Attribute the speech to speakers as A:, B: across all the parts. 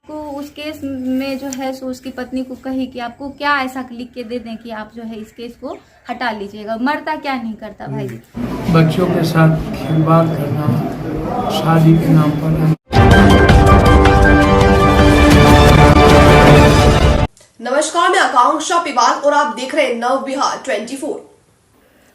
A: को उस केस में जो है सो उसकी पत्नी को कही कि आपको क्या ऐसा लिख के दे दें कि आप जो है इस केस को हटा लीजिएगा। मरता क्या नहीं करता भाई जी।
B: बच्चों के साथ खिलवाड़ करना शादी के नाम पर।
C: नमस्कार, मैं आकांक्षा पिवाल और आप देख रहे हैं नव बिहार 24।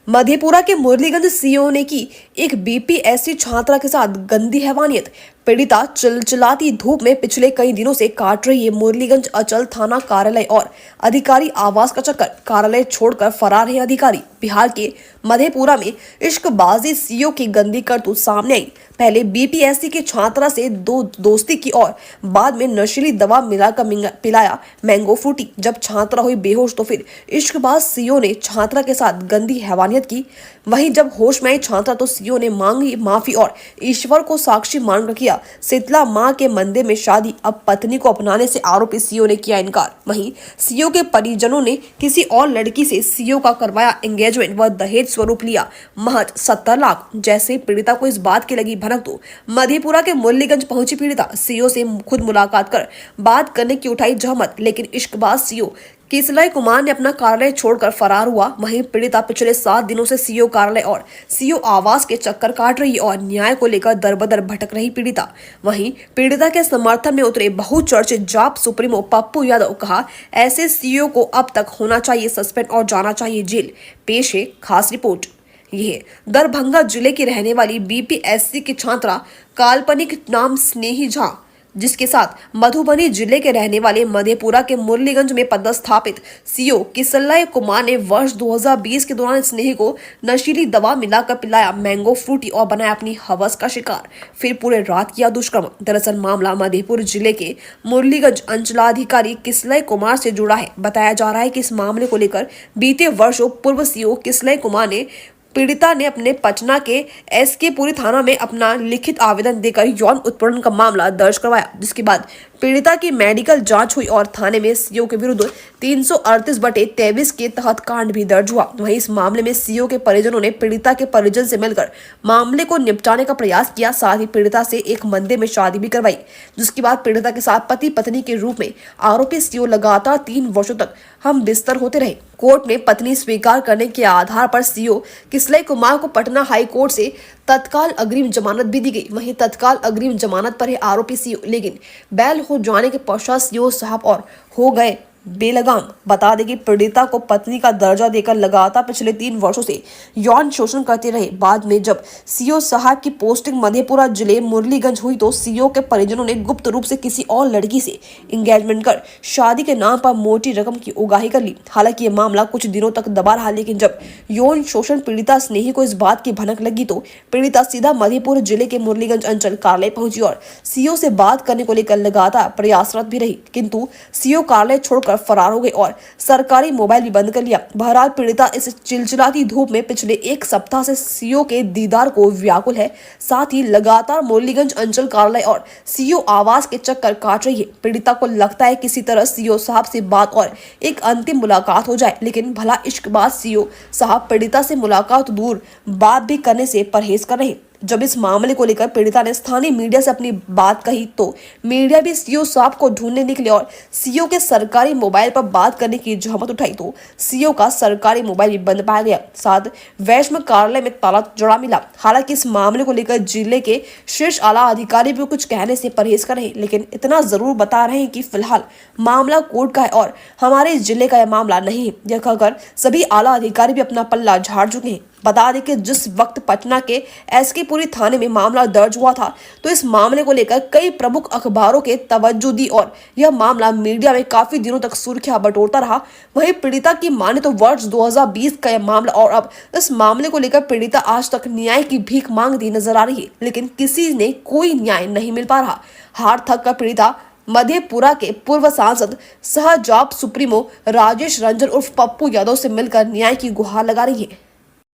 D: मधेपुरा के मुरलीगंज सीओ ने की एक बीपीएससी छात्रा के साथ गंदी हैवानियत। पीड़िता चिलचिलाती धूप में पिछले कई दिनों से काट रही है मुरलीगंज अंचल थाना कार्यालय और अधिकारी आवास का चक्कर। कार्यालय छोड़कर फरार है अधिकारी। बिहार के मधेपुरा में इश्कबाजी सीओ की गंदी करतूत सामने आई। पहले बीपीएससी की छात्रा से दोस्ती की और बाद में नशीली दवा मिलाकर पिलाया मैंगो फ्रूटी। जब छात्रा हुई बेहोश तो फिर इश्कबाज सीओ ने छात्रा के साथ गंदी हैवानियत की। वहीं जब होश में आई छात्रा तो सीओ ने मांगी माफी और ईश्वर को साक्षी मानकर किया शीतला मां के मंदिर में शादी। अब पत्नी को अपनाने से आरोपी सीओ ने किया इनकार। वहीं सीओ के परिजनों ने किसी और लड़की से सीओ का करवाया एंगेजमेंट व दहेज स्वरूप लिया महज 70 लाख। जैसे पीड़िता को इस बात की लगी भनक तो मधेपुरा के मुरलीगंज पहुंची पीड़िता। सीओ से खुद मुलाकात कर बात करने की उठाई जहमत, लेकिन इश्कबाज सीओ किसलय कुमार ने अपना कार्यालय छोड़कर फरार हुआ। वहीं पीड़िता पिछले 7 दिनों से सीओ कार्यालय और सीओ आवास के चक्कर काट रही और न्याय को लेकर दरबदर भटक रही पीड़िता। वहीं पीड़िता के समर्थन में उतरे बहुचर्चित जाप सुप्रीमो पप्पू यादव कहा, ऐसे सीओ को अब तक होना चाहिए सस्पेंड और जाना चाहिए जेल। पेश है खास रिपोर्ट। ये दरभंगा जिले की रहने वाली बीपीएससी की छात्रा काल्पनिक नाम स्नेही झा, जिसके साथ मधुबनी जिले के रहने वाले मधेपुरा के मुरलीगंज में पदस्थापित सीओ किसलय कुमार ने वर्ष 2020 के दौरान स्नेही को नशीली दवा मिलाकर पिलाया मैंगो फ्रूटी और बनाया अपनी हवस का शिकार, फिर पूरे रात किया दुष्कर्म। दरअसल मामला मधेपुरा जिले के मुरलीगंज अंचलाधिकारी किसलय कुमार से जुड़ा है। बताया जा रहा है कि इस मामले को लेकर बीते वर्षों पूर्व सीओ किसलय कुमार ने पीड़िता ने अपने पटना के एसके पुरी थाना में अपना लिखित आवेदन देकर यौन उत्पीड़न का मामला दर्ज करवाया, जिसके बाद पीड़िता की मेडिकल जांच हुई और थाने में सीओ के विरुद्ध 338/23 के तहत कांड भी दर्ज हुआ। वहीं इस मामले में सीओ के परिजनों ने पीड़िता के परिजन से मिलकर मामले को निपटाने का प्रयास किया। साथ ही पीड़िता से एक मंदिर में शादी भी करवाई, जिसके बाद पीड़िता के साथ पति पत्नी के रूप में आरोपी सीओ लगातार 3 वर्षों तक हम बिस्तर होते रहे। कोर्ट में पत्नी स्वीकार करने के आधार पर सीओ किसलय कुमार को पटना हाई कोर्ट से तत्काल अग्रिम जमानत भी दी गई। वहीं तत्काल अग्रिम जमानत पर है आरोपी सीओ, लेकिन बैल हो जाने के पश्चात सीओ साहब और हो गए बेलगाम। बता दें कि पीड़िता को पत्नी का दर्जा देकर लगातार पिछले 3 वर्षों से यौन शोषण करते रहे। बाद में जब सीओ साहब की पोस्टिंग मधेपुरा जिले मुरलीगंज हुई तो सीओ के परिजनों ने गुप्त रूप से किसी और लड़की से एंगेजमेंट कर शादी के नाम पर मोटी रकम की उगाही कर ली। हालांकि ये मामला कुछ दिनों तक दबा रहा, लेकिन जब यौन शोषण पीड़िता स्नेही को इस बात की भनक लगी तो पीड़िता सीधा मधेपुरा जिले के मुरलीगंज अंचल कार्यालय पहुंची और सीओ से बात करने को लेकर लगातार प्रयासरत भी रही, किंतु सीओ कार्यालय छोड़कर फरार हो गए और सरकारी मोबाइल भी बंद कर लिया। बहरहाल पीड़िता इस चिलचिलाती धूप में पिछले 1 सप्ताह से सीओ के दीदार को व्याकुल है। साथ ही लगातार मुरलीगंज अंचल कार्यालय और सीओ आवास के चक्कर काट रही है। पीड़िता को लगता है किसी तरह सीओ साहब से बात और एक अंतिम मुलाकात हो जाए, लेकिन भला इश्कबाज सीओ साहब पीड़िता से मुलाकात दूर बात भी करने से परहेज कर रहे। जब इस मामले को लेकर पीड़िता ने स्थानीय मीडिया से अपनी बात कही तो मीडिया भी सीओ साहब को ढूंढने निकले और सीओ के सरकारी मोबाइल पर बात करने की जहमत उठाई तो सीओ का सरकारी मोबाइल भी बंद पाया गया। साथ वैश्व कार्यालय में ताला जड़ा मिला। हालांकि इस मामले को लेकर जिले के शीर्ष आला अधिकारी भी कुछ कहने से परहेज कर रहे, लेकिन इतना जरूर बता रहे हैं कि फिलहाल मामला कोर्ट का है और हमारे जिले का यह मामला नहीं है। यह कहकर सभी आला अधिकारी भी अपना पल्ला झाड़ चुके हैं। बता दें कि जिस वक्त पटना के एसके पुरी थाने में मामला दर्ज हुआ था तो इस मामले को लेकर कई प्रमुख अखबारों के तवज्जो दी और यह मामला मीडिया में काफी दिनों तक सुर्खियां बटोरता रहा। वहीं पीड़िता की माने तो वर्ष 2020 का यह मामला और अब इस मामले को लेकर पीड़िता आज तक न्याय की भीख मांगती नजर आ रही है, लेकिन किसी ने कोई न्याय नहीं मिल पा रहा। हार थक कर पीड़िता मधेपुरा के पूर्व सांसद सह जाप सुप्रीमो राजेश रंजन उर्फ पप्पू यादव से मिलकर न्याय की गुहार लगा रही है।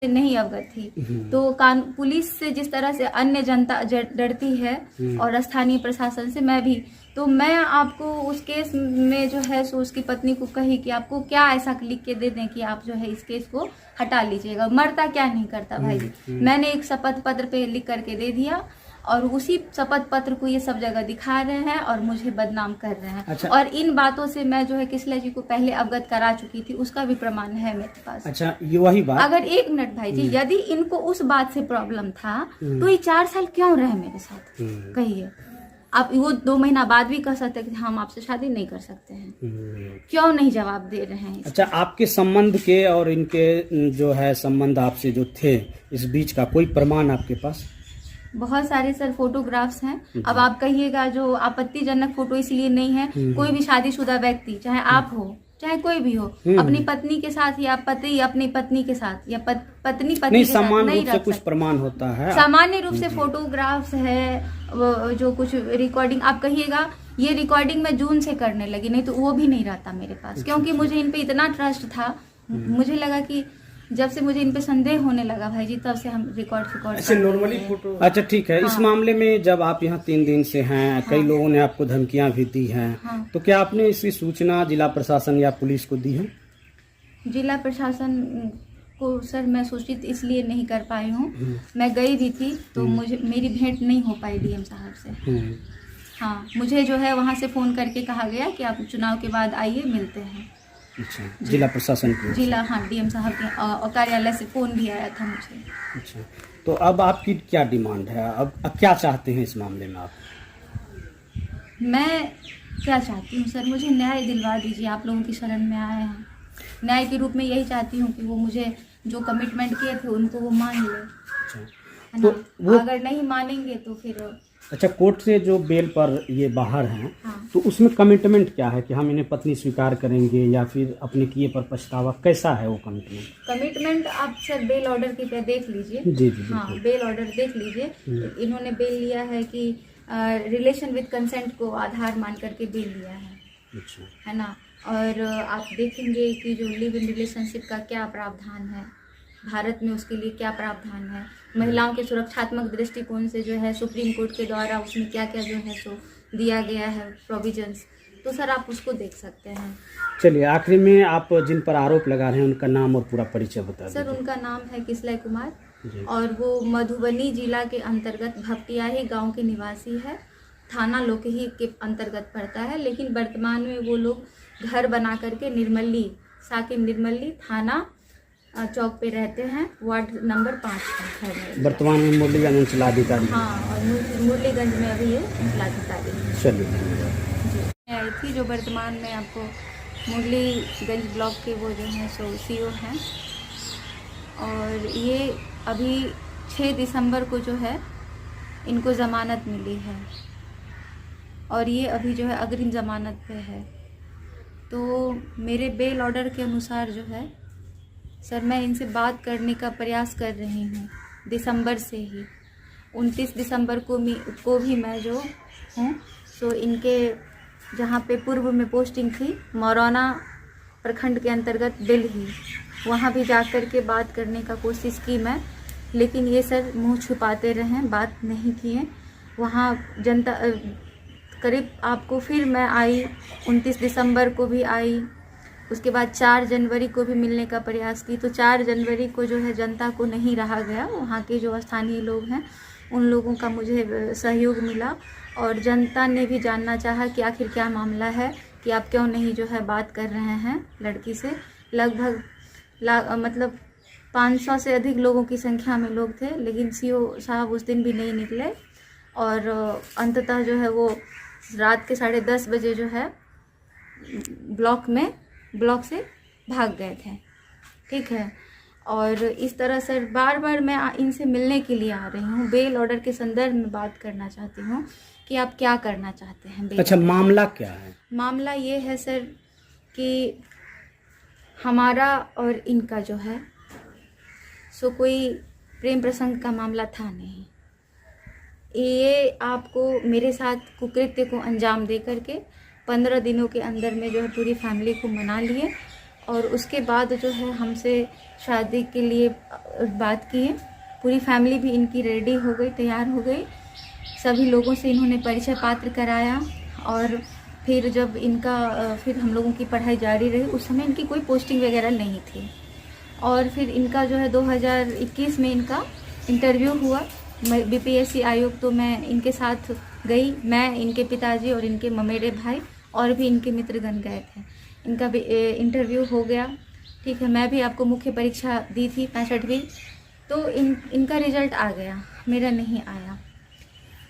A: नहीं अवगत थी तो पुलिस से जिस तरह से अन्य जनता डरती है और स्थानीय प्रशासन से मैं भी, तो मैं आपको उस केस में जो है सो उसकी पत्नी को कही कि आपको क्या ऐसा लिख के दे दें कि आप जो है इस केस को हटा लीजिएगा। मरता क्या नहीं करता भाई जी। मैंने एक शपथ पत्र पे लिख करके दे दिया और उसी शपथ पत्र को ये सब जगह दिखा रहे हैं और मुझे बदनाम कर रहे हैं।
E: अच्छा।
A: और इन बातों से मैं जो है किसला जी को पहले अवगत करा चुकी थी, उसका भी प्रमाण है मेरे पास।
E: अच्छा, ये वही बात।
A: अगर 1 मिनट भाई जी, यदि इनको उस बात से प्रॉब्लम था तो ये 4 साल क्यों रहे मेरे साथ, कहिए। आप वो 2 महीना बाद भी कह सकते कि हम आपसे शादी नहीं कर सकते हैं, क्यों नहीं जवाब दे रहे हैं।
E: अच्छा, आपके संबंध के और इनके जो है संबंध आपसे जो थे इस बीच का कोई प्रमाण आपके पास?
A: बहुत सारे सर फोटोग्राफ्स हैं। अब आप कहिएगा जो आपत्तिजनक फोटो इसलिए नहीं है, कोई भी शादीशुदा व्यक्ति, चाहे आप हो चाहे कोई भी हो, अपनी पत्नी के साथ या पति अपनी पत्नी के साथ या पत्नी पति
E: नहीं,
A: के साथ
E: सामान्य
A: नहीं
E: रूप से
A: रख
E: कुछ
A: सकते।
E: प्रमाण होता है।
A: सामान्य रूप से फोटोग्राफ्स है, जो कुछ रिकॉर्डिंग आप कहिएगा, ये रिकॉर्डिंग मैं जून से करने लगी, नहीं तो वो भी नहीं रहता मेरे पास, क्योंकि मुझे इन पे इतना ट्रस्ट था। मुझे लगा कि जब से मुझे इन पे संदेह होने लगा भाई जी, तब से हम रिकॉर्ड
B: ऐसे नॉर्मली फोटो।
E: अच्छा, ठीक है। इस मामले में जब आप यहाँ 3 दिन से हैं, कई लोगों ने आपको धमकियां भी दी हैं, तो क्या आपने इसकी सूचना जिला प्रशासन या पुलिस को दी है?
A: जिला प्रशासन को सर मैं सूचित इसलिए नहीं कर पाई हूँ, मैं गई भी थी तो मुझे मेरी भेंट नहीं हो पाई डीएम साहब से। हाँ, मुझे जो है वहाँ से फ़ोन करके कहा गया कि आप चुनाव के बाद आइए, मिलते हैं।
E: अच्छा, जिला प्रशासन की?
A: जिला, हाँ, डीएम साहब के कार्यालय से फ़ोन भी आया था मुझे।
E: अच्छा, तो अब आपकी क्या डिमांड है? अब क्या चाहते हैं इस मामले में आप?
A: मैं क्या चाहती हूँ सर, मुझे न्याय दिलवा दीजिए, आप लोगों की शरण में आए हैं। न्याय के रूप में यही चाहती हूँ कि वो मुझे जो कमिटमेंट किए थे उनको वो मान ले,
E: अच्छा,
A: है
E: तो
A: ना? अगर नहीं मानेंगे तो फिर
E: अच्छा, कोर्ट से जो बेल पर ये बाहर हैं,
A: हाँ।
E: तो उसमें कमिटमेंट क्या है कि हम इन्हें पत्नी स्वीकार करेंगे या फिर अपने किए पर पछतावा, कैसा है वो कमिटमेंट?
A: कमिटमेंट आप सर बेल ऑर्डर की पे देख लीजिए।
E: जी जी,
A: हाँ,
E: बिल्कुल।
A: बेल ऑर्डर देख लीजिए। इन्होंने बेल लिया है कि रिलेशन विद कंसेंट को आधार मान करके बेल लिया है
E: अच्छा,
A: है ना। और आप देखेंगे कि जो लिव इन रिलेशनशिप का क्या प्रावधान है भारत में, उसके लिए क्या प्रावधान है, महिलाओं के सुरक्षात्मक दृष्टिकोण से जो है सुप्रीम कोर्ट के द्वारा उसमें क्या क्या जो है सो दिया गया है प्रोविजंस, तो सर आप उसको देख सकते हैं।
E: चलिए, आखिरी में आप जिन पर आरोप लगा रहे हैं उनका नाम और पूरा परिचय बता
A: सर
E: दीजिए।
A: उनका नाम है किसलय कुमार
E: जी।
A: और वो मधुबनी जिला के अंतर्गत भपटियाही गांव के निवासी है, थाना लोकही के अंतर्गत पड़ता है, लेकिन वर्तमान में वो लोग घर बना करके निर्मली, साकिब निर्मली थाना चौक पे रहते हैं, वार्ड नंबर 5 का घर है।
E: वर्तमान में मुरलीगंज अंचलाधिकारी।
A: हाँ, और मुरलीगंज में अभी ये अंचलाधिकारी है।
E: चलिए,
A: मैं आई थी जो वर्तमान में आपको मुरलीगंज ब्लॉक के वो जो हैं सो सीओ हैं, और ये अभी 6 दिसंबर को जो है इनको ज़मानत मिली है और ये अभी जो है अग्रिम ज़मानत पे है। तो मेरे बेल ऑर्डर के अनुसार जो है सर मैं इनसे बात करने का प्रयास कर रही हूँ दिसंबर से ही। 29 दिसंबर को भी मैं जो हूँ सो इनके जहाँ पे पूर्व में पोस्टिंग थी मौराना प्रखंड के अंतर्गत दिल्ली, वहाँ भी जा कर के बात करने का कोशिश की मैं, लेकिन ये सर मुंह छुपाते रहे, बात नहीं किए। वहाँ जनता करीब आपको फिर मैं आई, 29 दिसंबर को भी आई, उसके बाद 4 जनवरी को भी मिलने का प्रयास की। तो 4 जनवरी को जो है जनता को नहीं रहा गया, वहाँ के जो स्थानीय लोग हैं उन लोगों का मुझे सहयोग मिला और जनता ने भी जानना चाहा कि आखिर क्या मामला है, कि आप क्यों नहीं जो है बात कर रहे हैं लड़की से। लगभग मतलब 500 से अधिक लोगों की संख्या में लोग थे, लेकिन सीओ साहब उस दिन भी नहीं निकले और अंततः जो है वो रात के 10:30 बजे जो है ब्लॉक से भाग गए थे। ठीक है, और इस तरह से बार बार मैं इनसे मिलने के लिए आ रही हूँ, बेल ऑर्डर के संदर्भ में बात करना चाहती हूँ कि आप क्या करना चाहते हैं।
E: अच्छा, मामला क्या है?
A: मामला ये है सर कि हमारा और इनका जो है सो कोई प्रेम प्रसंग का मामला था नहीं। ये आपको मेरे साथ कुकृत्य को अंजाम दे करके 15 दिनों के अंदर में जो है पूरी फैमिली को मना लिए और उसके बाद जो है हमसे शादी के लिए बात किए। पूरी फैमिली भी इनकी रेडी हो गई, तैयार हो गई, सभी लोगों से इन्होंने परिचय पात्र कराया और फिर जब इनका फिर हम लोगों की पढ़ाई जारी रही, उस समय इनकी कोई पोस्टिंग वगैरह नहीं थी और फिर इनका जो है 2021 में इनका इंटरव्यू हुआ बीपीएससी आयोग तो मैं इनके साथ गई, मैं, इनके पिताजी और इनके ममेरे भाई और भी इनके मित्रगण गए थे। इनका भी इंटरव्यू हो गया, ठीक है। मैं भी आपको मुख्य परीक्षा दी थी 65वीं, तो इनका रिजल्ट आ गया, मेरा नहीं आया।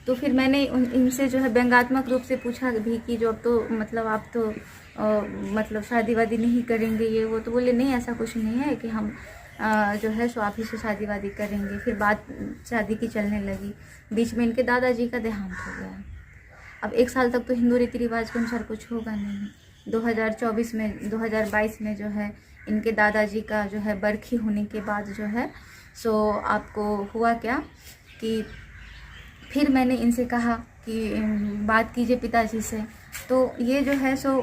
A: तो फिर मैंने इनसे जो है व्यंगात्मक रूप से पूछा भी कि जो अब तो मतलब आप तो मतलब शादी वादी नहीं करेंगे ये वो, तो बोले नहीं ऐसा कुछ नहीं है कि हम जो है सो आप ही से शादी वादी करेंगे। फिर बात शादी की चलने लगी, बीच में इनके दादाजी का देहांत हो गया। अब 1 साल तक तो हिंदू रीति रिवाज के अनुसार कुछ होगा नहीं। 2022 में जो है इनके दादाजी का जो है बरखी होने के बाद जो है सो आपको हुआ क्या कि फिर मैंने इनसे कहा कि बात कीजिए पिताजी से, तो ये जो है सो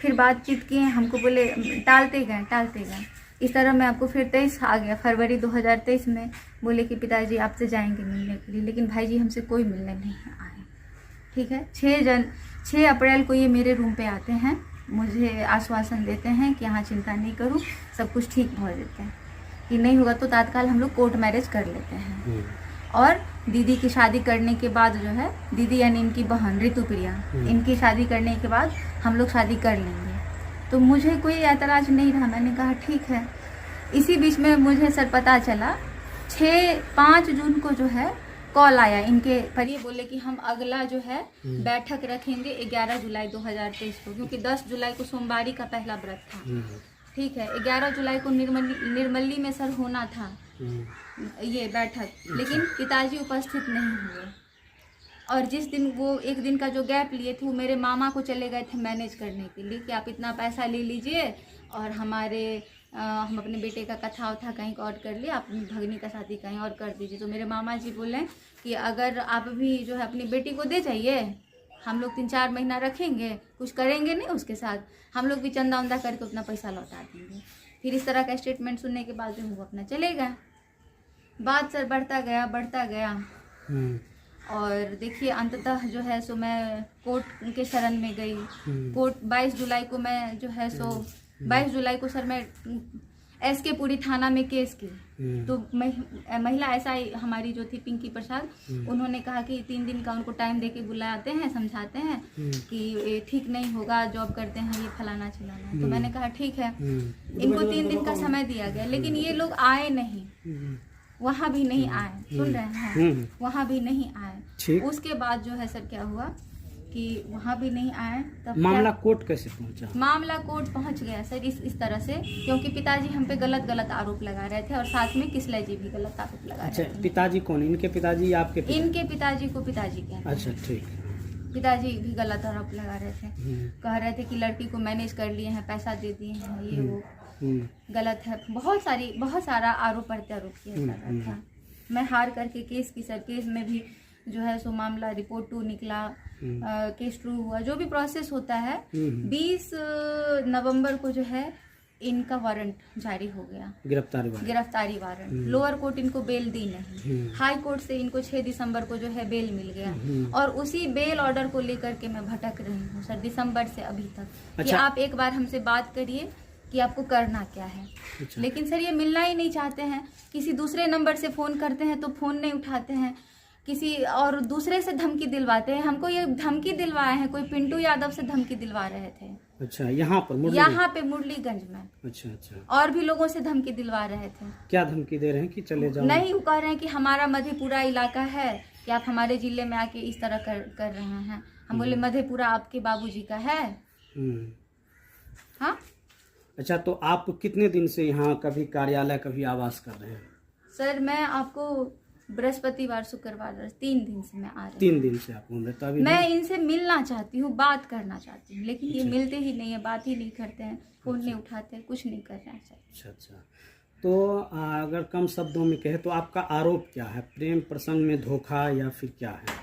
A: फिर बातचीत किए, हमको बोले टालते गए। इस तरह मैं आपको फिर 23 आ गया फरवरी 2023 में, बोले कि पिताजी आपसे जाएंगे मिलने के लिए, लेकिन भाई जी हमसे कोई मिलने नहीं आए, ठीक है। 6 अप्रैल को ये मेरे रूम पे आते हैं, मुझे आश्वासन देते हैं कि हाँ चिंता नहीं करूँ, सब कुछ ठीक हो देते हैं, कि नहीं होगा तो तत्काल हम लोग कोर्ट मैरिज कर लेते हैं। और दीदी की शादी करने के बाद जो है, दीदी यानी इनकी बहन ऋतुप्रिया, इनकी शादी करने के बाद हम लोग शादी कर लेंगे। तो मुझे कोई ऐतराज नहीं रहा, मैंने कहा ठीक है। इसी बीच में मुझे सर पता चला 5 जून को जो है कॉल आया इनके पर, ये बोले कि हम अगला जो है बैठक रखेंगे 11 जुलाई 2023 को, क्योंकि 10 जुलाई को सोमवारी का पहला व्रत था, ठीक है। 11 जुलाई को निर्मली में सर होना था ये बैठक, लेकिन पिताजी उपस्थित नहीं हुए। और जिस दिन वो 1 दिन का जो गैप लिए थे, वो मेरे मामा को चले गए थे मैनेज करने के लिए कि आप इतना पैसा ले लीजिए और हम अपने बेटे का कथा उथा कहीं और कर लिए, आप भगनी का शादी कहीं और कर दीजिए। तो मेरे मामा जी बोले कि अगर आप भी जो है अपनी बेटी को दे जाइए, हम लोग 3-4 महीना रखेंगे, कुछ करेंगे नहीं उसके साथ, हम लोग भी चंदा उंदा करके उतना पैसा लौटा देंगे। फिर इस तरह का स्टेटमेंट सुनने के बाद जो वो अपना चले गए। बात सर बढ़ता गया और देखिए अंततः जो है सो मैं कोर्ट के शरण में गई। कोर्ट 22 जुलाई को मैं जो है सो 22 जुलाई को सर मैं SK पुरी थाना में केस की। तो महिला SI हमारी जो थी पिंकी प्रसाद, उन्होंने कहा कि 3 दिन का उनको टाइम देके बुलाते हैं, समझाते हैं कि ठीक नहीं होगा, जॉब करते हैं, ये फलाना चिलाना। तो मैंने कहा ठीक है, इनको 3 दिन का समय दिया गया, लेकिन ये लोग आए नहीं, वहाँ भी नहीं आए, सुन रहे हैं, वहाँ भी नहीं आए। उसके बाद जो है सर क्या हुआ कि वहाँ भी नहीं आए, तब
E: मामला कोर्ट कैसे पहुँचा?
A: मामला कोर्ट पहुँच गया सर इस तरह से, क्योंकि पिताजी हम पे गलत आरोप लगा रहे थे और साथ में किसले जी भी गलत आरोप लगा रहे थे।
E: अच्छा, पिताजी कौन? इनके पिताजी या आपके पिताजी?
A: इनके पिताजी को पिताजी कहते हैं।
E: अच्छा ठीक।
A: पिताजी भी गलत आरोप लगा रहे थे, कह रहे थे कि लड़की को मैनेज कर लिए हैं, पैसा दे दिए हैं, ये वो गलत है। बहुत सारा आरोप प्रत्यारोप किया जा रहा था। मैं हार करके केस की सर, केस में भी जो है सो मामला रिपोर्ट 2 निकला, केस ट्रू हुआ, जो भी प्रोसेस होता है। 20 नवंबर को जो है इनका वारंट जारी हो गया, गिरफ्तारी वारंट। लोअर कोर्ट इनको बेल दी नहीं, हाई कोर्ट से इनको 6 दिसंबर को जो है बेल मिल गया, और उसी बेल ऑर्डर को लेकर के मैं भटक रही हूँ सर दिसंबर से अभी तक। कि आप एक बार हमसे बात करिए कि आपको करना क्या है। अच्छा। लेकिन सर ये मिलना ही नहीं चाहते हैं, किसी दूसरे नंबर से फ़ोन करते हैं तो फ़ोन नहीं उठाते हैं, किसी और दूसरे से धमकी दिलवाते हैं। हमको ये धमकी दिलवाए हैं, कोई पिंटू यादव से धमकी दिलवा रहे थे।
E: अच्छा, यहाँ पे
A: मुरलीगंज में।
E: अच्छा।
A: और भी लोगों से धमकी दिलवा रहे थे।
E: क्या धमकी दे रहे हैं कि चले जाओ? नहीं,
A: वो कह रहे हैं कि हमारा मधेपुरा इलाका है, कि आप हमारे जिले में आके इस तरह कर रहे हैं। हम बोले मधेपुरा आपके बाबूजी का है। हाँ।
E: अच्छा, तो आप कितने दिन से यहाँ कभी कार्यालय कभी आवास कर रहे हैं?
A: सर मैं आपको बृहस्पतिवार शुक्रवार 3 दिन से मैं आ रही हूँ।
E: 3 दिन से आप घूम रहे? तभी
A: मैं इनसे मिलना चाहती हूँ, बात करना चाहती हूँ, लेकिन ये मिलते ही नहीं है, बात ही नहीं करते हैं, फोन नहीं उठाते हैं, कुछ नहीं कर रहे हैं सर।
E: अच्छा, तो अगर कम शब्दों में कहे तो आपका आरोप क्या है? प्रेम प्रसंग में धोखा या फिर क्या है?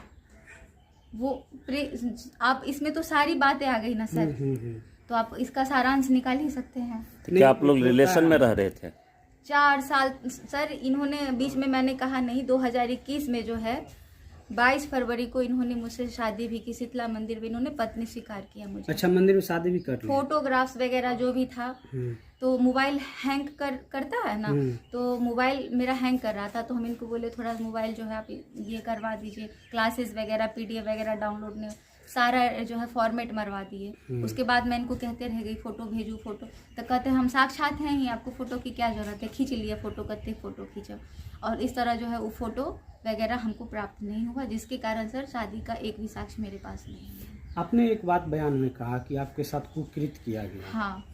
A: आप इसमें तो सारी बातें आ गई ना सर, तो आप इसका सारांश निकाल ही सकते हैं।
F: क्या आप लोग रिलेशन में रह रहे थे?
A: 4 साल सर। इन्होंने बीच में, मैंने कहा नहीं, 2021 में जो है 22 फरवरी को इन्होंने मुझसे शादी भी की, शीतला मंदिर में इन्होंने पत्नी स्वीकार किया मुझे।
E: अच्छा, मंदिर में शादी भी कर ली?
A: फोटोग्राफ्स वगैरह जो भी था, तो मोबाइल हैंग करता है ना, तो मोबाइल मेरा हैंग कर रहा था, तो हम इनको बोले थोड़ा मोबाइल जो है आप ये करवा दीजिए, क्लासेस वगैरह PDF वगैरह डाउनलोड ने सारा जो है फॉर्मेट मरवा दिए। उसके बाद मैं इनको कहते रह गई फ़ोटो भेजू फ़ोटो, तो कहते हम साक्षात हैं ही, आपको फ़ोटो की क्या ज़रूरत है, खींच लिया फ़ोटो, कत्ते फ़ोटो खींचो। और इस तरह जो है वो फ़ोटो वगैरह हमको प्राप्त नहीं हुआ, जिसके कारण सर शादी का एक भी साक्ष्य मेरे पास नहीं है।
E: आपने एक बात बयान में कहा कि आपके साथ कुकृत किया गया।
A: हाँ,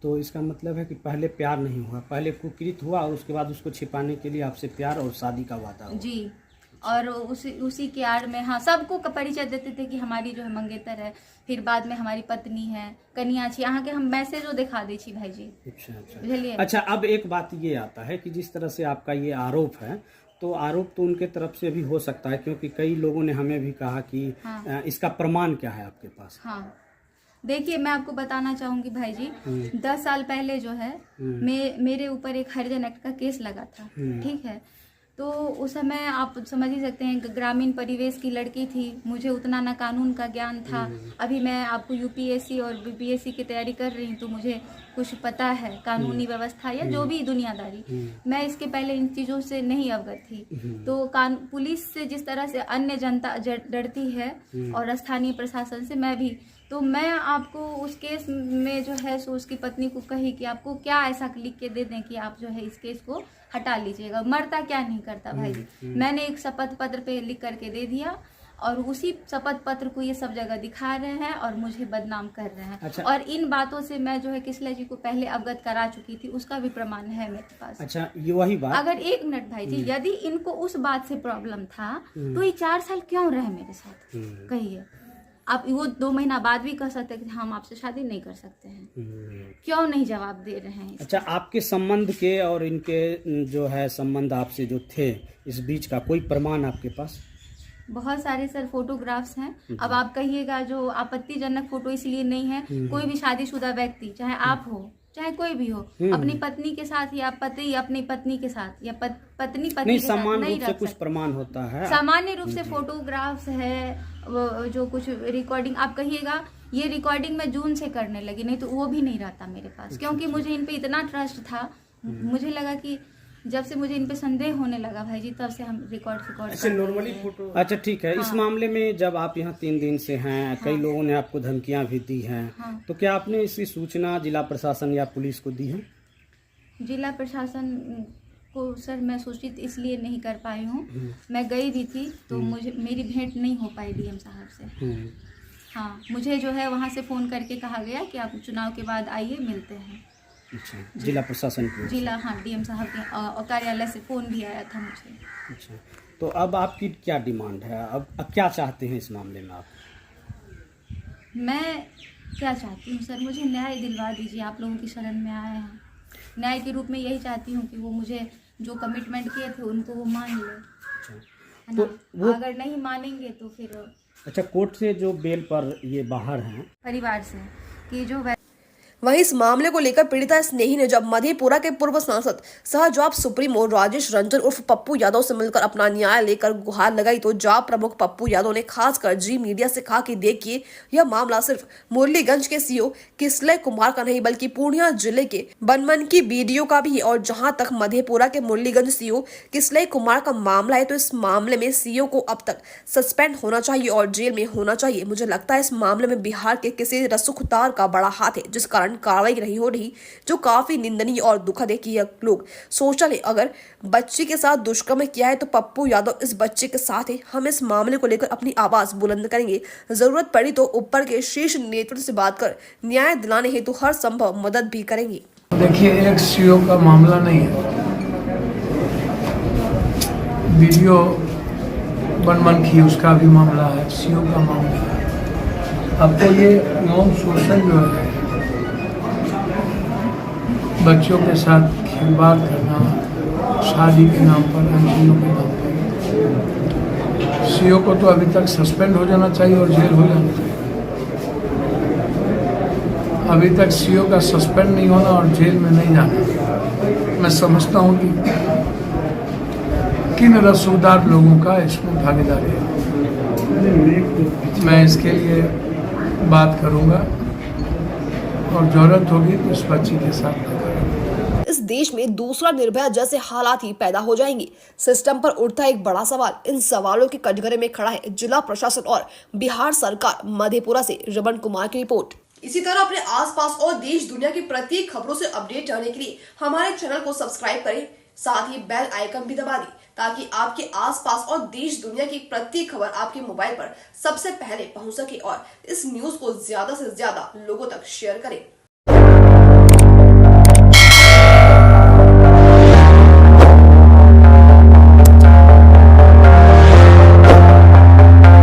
E: तो इसका मतलब है कि पहले प्यार नहीं हुआ, पहले कुकृत हुआ और उसके बाद उसको छिपाने के लिए आपसे प्यार और शादी का वादा हुआ।
A: जी, और उसी के आड़ में हाँ सबको परिचय देते थे कि हमारी जो है मंगेतर है, फिर बाद में हमारी पत्नी है, कन्या छी, यहाँ के हम मैसेजो दिखा दी छी भाई जी।
E: अच्छा
A: बुझलिए?
E: अच्छा, अब एक बात ये आता है कि जिस तरह से आपका ये आरोप है, तो आरोप तो उनके तरफ से भी हो सकता है, क्योंकि कई लोगों ने हमें भी कहा कि इसका प्रमाण क्या है आपके पास?
A: हाँ, देखिए मैं आपको बताना चाहूंगी भाई जी, 10 साल पहले जो है मेरे ऊपर एक हरिजन एक्ट का केस लगा था, ठीक है। तो उस समय आप समझ ही सकते हैं, ग्रामीण परिवेश की लड़की थी, मुझे उतना ना कानून का ज्ञान था। अभी मैं आपको UPSC और BPSC की तैयारी कर रही हूँ, तो मुझे कुछ पता है कानूनी व्यवस्था या जो भी दुनियादारी, मैं इसके पहले इन चीज़ों से नहीं अवगत थी। तो पुलिस से जिस तरह से अन्य जनता डरती है और स्थानीय प्रशासन से मैं भी, तो मैं आपको उस केस में जो है सो उसकी पत्नी को कही कि आपको क्या ऐसा लिख के दे दें कि आप जो है इस केस को हटा लीजिएगा। मरता क्या नहीं करता भाई जी। मैंने एक शपथ पत्र पे लिख करके दे दिया, और उसी शपथ पत्र को ये सब जगह दिखा रहे हैं और मुझे बदनाम कर रहे हैं।
E: अच्छा।
A: और इन बातों से मैं जो है किसले जी को पहले अवगत करा चुकी थी, उसका भी प्रमाण है मेरे पास।
E: अच्छा, ये वही बात।
A: अगर एक मिनट भाई जी, यदि इनको उस बात से प्रॉब्लम था तो ये 4 साल क्यों रहे मेरे साथ, कहिए। आप वो 2 महीना बाद भी कह सकते हैं कि हम आपसे शादी नहीं कर सकते हैं, क्यों नहीं जवाब दे रहे हैं?
E: अच्छा, आपके संबंध के और इनके जो है संबंध आपसे जो थे, इस बीच का कोई प्रमाण आपके पास?
A: बहुत सारे सर फोटोग्राफ्स हैं। अब आप कहिएगा जो आपत्तिजनक फोटो इसलिए नहीं है, कोई भी शादीशुदा व्यक्ति, चाहे आप हो चाहे कोई भी हो, अपनी पत्नी के साथ या पति अपनी पत्नी के साथ या पत्नी के साथ
E: सामान्य
A: नहीं
E: रूप से
A: रख
E: कुछ
A: सकते।
E: प्रमाण होता है।
A: सामान्य रूप से फोटोग्राफ्स है, जो कुछ रिकॉर्डिंग आप कहिएगा, ये रिकॉर्डिंग मैं जून से करने लगी, नहीं तो वो भी नहीं रहता मेरे पास, क्योंकि मुझे इन पे इतना ट्रस्ट था। मुझे लगा कि जब से मुझे इन पे संदेह होने लगा भाई जी, तब से हम रिकॉर्ड
E: नॉर्मली फोटो। अच्छा, ठीक है। इस मामले में जब आप यहाँ 3 दिन से हैं, कई लोगों ने आपको धमकियां भी दी हैं, तो क्या आपने इसकी सूचना जिला प्रशासन या पुलिस को दी है?
A: जिला प्रशासन को सर मैं सूचित इसलिए नहीं कर पाई हूँ, मैं गई भी थी तो मुझे मेरी भेंट नहीं हो पाई DM साहब से। हाँ, मुझे जो है वहाँ से फ़ोन करके कहा गया कि आप चुनाव के बाद आइए, मिलते हैं।
E: अच्छा, जिला प्रशासन को?
A: जिला, हाँ, DM साहब के कार्यालय से फ़ोन भी आया था मुझे।
E: अच्छा, तो अब आपकी क्या डिमांड है? अब क्या चाहते हैं इस मामले में आप?
A: मैं क्या चाहती हूँ सर, मुझे न्याय दिलवा दीजिए, आप लोगों की शरण में आए हैं। न्याय के रूप में यही चाहती हूँ कि वो मुझे जो कमिटमेंट किए थे उनको वो मान ले, है ना?
E: वो
A: अगर नहीं मानेंगे तो फिर
E: अच्छा, कोर्ट से जो बेल पर ये बाहर हैं,
A: परिवार से कि जो
D: वहीं इस मामले को लेकर पीड़िता स्नेही ने जब मधेपुरा के पूर्व सांसद सह जाप सुप्रीमो राजेश रंजन उर्फ पप्पू यादव से मिलकर अपना न्याय लेकर गुहार लगाई, तो जाप प्रमुख पप्पू यादव ने खासकर जी मीडिया से कहा कि देखिए, यह मामला सिर्फ मुरलीगंज के सीओ किसलय कुमार का नहीं बल्कि पूर्णिया जिले के बनमनकी BDO का भी है। और जहां तक मधेपुरा के मुरलीगंज सीओ किसलय कुमार का मामला है, तो इस मामले में सीओ को अब तक सस्पेंड होना चाहिए और जेल में होना चाहिए। मुझे लगता है इस मामले में बिहार के किसी रसूखदार का बड़ा हाथ है, जिस कारण कार्रवाई नहीं हो रही, जो काफी निंदनीय और दुखद है कि यह लोग सोच ले अगर बच्ची के साथ दुष्कर्म किया है तो पप्पू यादव इस बच्चे के साथ है। हम इस मामले को लेकर अपनी आवाज बुलंद करेंगे, जरूरत पड़ी तो ऊपर के शीर्ष नेतृत्व से बात कर न्याय दिलाने हेतु हर संभव मदद भी करेंगे।
B: देखिए, एक सीओ का मामला नहीं है, वीडियो बनमनखी उसका भी मामला है, सीओ का मामला है। आपको ये नॉन सोशल जो है बच्चों के साथ खिलवाड़ करना, शादी के नाम पर, इन चीज़ों के नाम पर, सीओ को तो अभी तक सस्पेंड हो जाना चाहिए और जेल हो जाना चाहिए। अभी तक सीओ का सस्पेंड नहीं होना और जेल में नहीं जाना। मैं समझता हूँ कि किन रसूखदार लोगों का इसमें भागीदारी है। मैं इसके लिए बात करूंगा और जरूरत होगी तो इस बच्ची के साथ करूंगा।
D: इस देश में दूसरा निर्भया जैसे हालात ही पैदा हो जाएंगे। सिस्टम पर उठता एक बड़ा सवाल। इन सवालों के कटघरे में खड़ा है जिला प्रशासन और बिहार सरकार। मधेपुरा से रमन कुमार की रिपोर्ट।
C: इसी तरह अपने आसपास और देश दुनिया की प्रत्येक खबरों से अपडेट रहने के लिए हमारे चैनल को सब्सक्राइब करें, साथ ही बेल आइकन भी दबा दें ताकि आपके आसपास और देश दुनिया की प्रत्येक खबर आपके मोबाइल पर सबसे पहले पहुंच सके और इस न्यूज को ज्यादा से ज्यादा लोगों तक शेयर करें।